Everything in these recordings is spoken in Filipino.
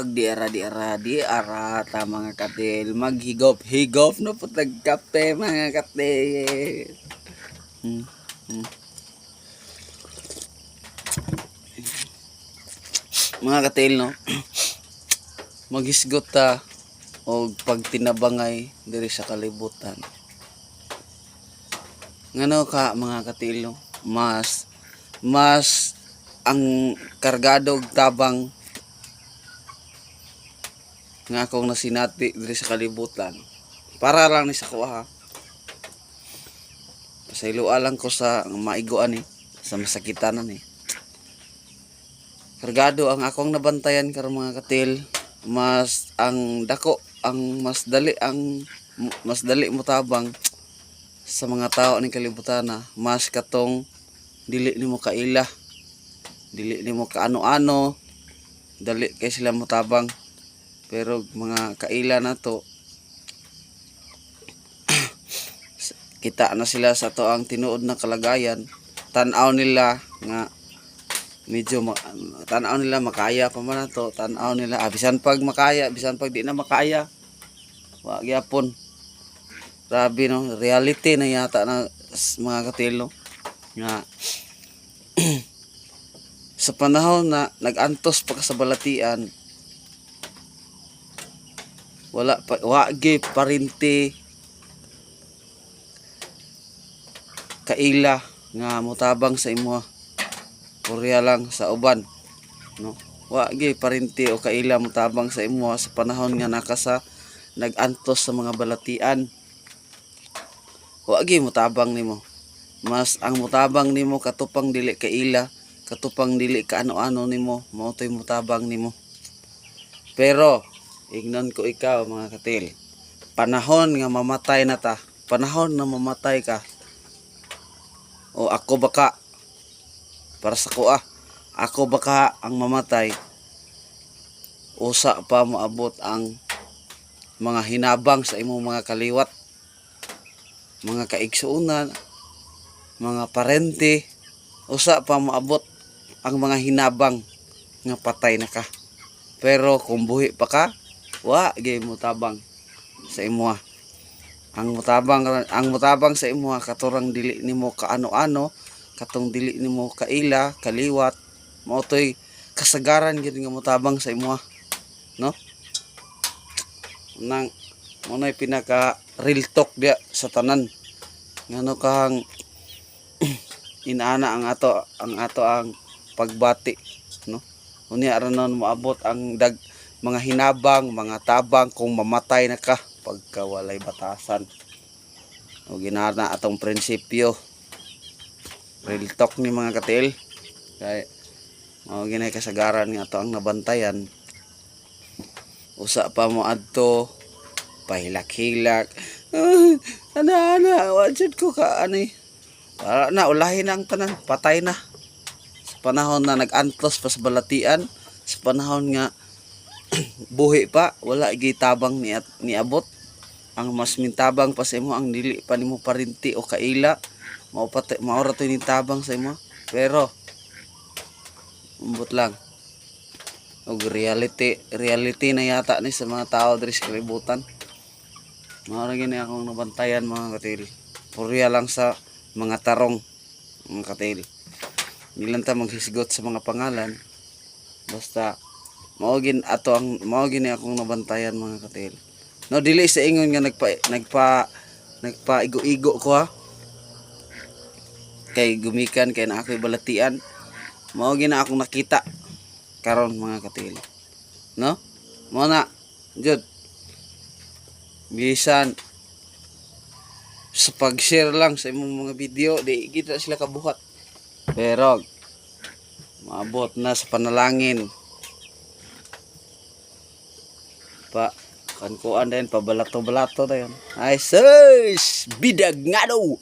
Di ara ta mga katil. Maghigop-higop no po tagkape mga katil. Hmm. Hmm. Mga katil no. Maghisgot ta og pagtinabangay diri sa kalibutan. Ngano ka mga katil no? Mas ang kargado og tabang nga akong nasinati diri sa kalibutan para lang ni sa kuha ha. Pasayloa lang ko sa maiguan ni sa masakitanan ni. Kargado ang akong nabantayan karon mga katil, mas ang dako ang mas dali mo tabang sa mga tao ning kalibutan na mas katong dili nimo kaila, dili nimo kaano-ano, dali kay sila mo tabang. Pero mga kaila na to kita na sila sa to ang tinuod na kalagayan, tan-aw nila nga medyo tan-aw nila makaya pa man to, tan-aw nila bisan pag makaya, bisan pag di na makaya wa gyapon. Grabe no, reality na yata na mga katilo nga sa panahon na nagantos pa sa balatian, wagi parinti kaila nga mutabang sa imo Korea lang sa uban no, wagi parinti o kaila mutabang sa imo sa panahon nga nakasa nagantos sa mga balatian. Wagi mutabang nimo, mas ang mutabang nimo katupang dili kaila, katupang dili kaano-ano nimo, mao toy mutabang nimo. Pero ignon ko ikaw mga katil, panahon nga mamatay na ta, panahon na mamatay ka o ako baka para sa kuha, ako baka ang mamatay, usa pa moabot ang mga hinabang sa imong mga kaliwat, mga kaigsuunan, mga parente, usa pa moabot ang mga hinabang nga patay na ka. Pero kung buhi pa ka, wa gyud mutabang sa imo. Ang mutabang sa imo katurang dili nimo kaano-ano, katong dili nimo kaila, kaliwat, mao toy kasagaran gyud nga mutabang sa imo, no? Nang monay pinaka real talk dia sa tanan. Ngano kang inaana ang ato ang pagbati, no? Unya ranon moabot ang mga hinabang, mga tabang kung mamatay na ka pagka walay batasan. O ginana atong prinsipyo. Real talk ni mga katil. Kay mao ginay kasagaran nga ato ang nabantayan. Usa pa mo adto pahilak-hilak. Ana, wajud ko ka ani. Para na ulahin ang tanan, patay na. Sa panahon na nagantos pa sa balatian, sa panahon nga buhi pa, wala gitabang ni abot. Ang mas mintabang pa sa imo ang dili pa nimo parinti o kaila, maura to ni tabang sa imo. Pero umbot lang. Og reality na yata ni sa mga tao diri sa kalibutan. Mao ra gini akong nabantayan mga katil. Purya lang sa mga tarong mga katil. Hindi lang ta maghisgot sa mga pangalan. Basta mao gini akong nabantayan mga katil. No, dili sa ingon nga nagpa-igo-igo ko ha. Kay gumikan kay na ako'y balatian. Mao gini akong nakita karon mga katil. No? Mao na jud. Bisan sa pag-share lang sa imong mga video, di kita sila kabuhat. Pero maabot na sa panalangin. Kankuan din pabalato-balato dayon. Ay sus, bidag nga daw.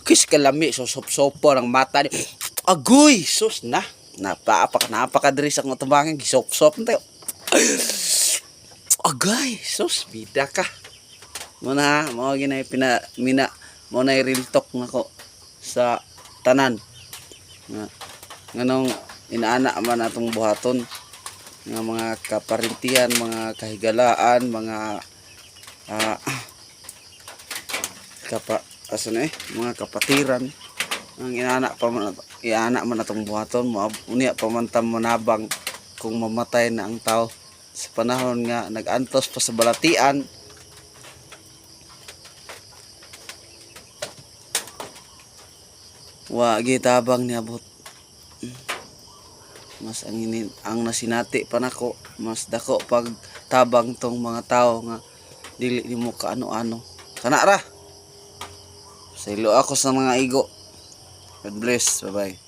Kis kalami so sop-sopo ng mata ni. Agoy, sus na. Napakadiri sa akong tabangin gisop-sop tayo. Agay, sus bida ka. Muna mao ginay mo na real talk nako sa tanan. Nganong inaana man atong buhaton. nga mga kaparintihan, mga kahigalaan, mga ah, mga kapatiran ang inaana man atong buhaton mo unya pamantam manabang kung mamatay na ang tao sa panahon nga nagantos pa sa balatian. Wa gitabang niabot. Mas ang nasinati pa nako, mas dako pag tabang tong mga tao nga dili nimo kaano-ano. Kana ra. Sa ilo ako sa mga igo. God bless. Bye-bye.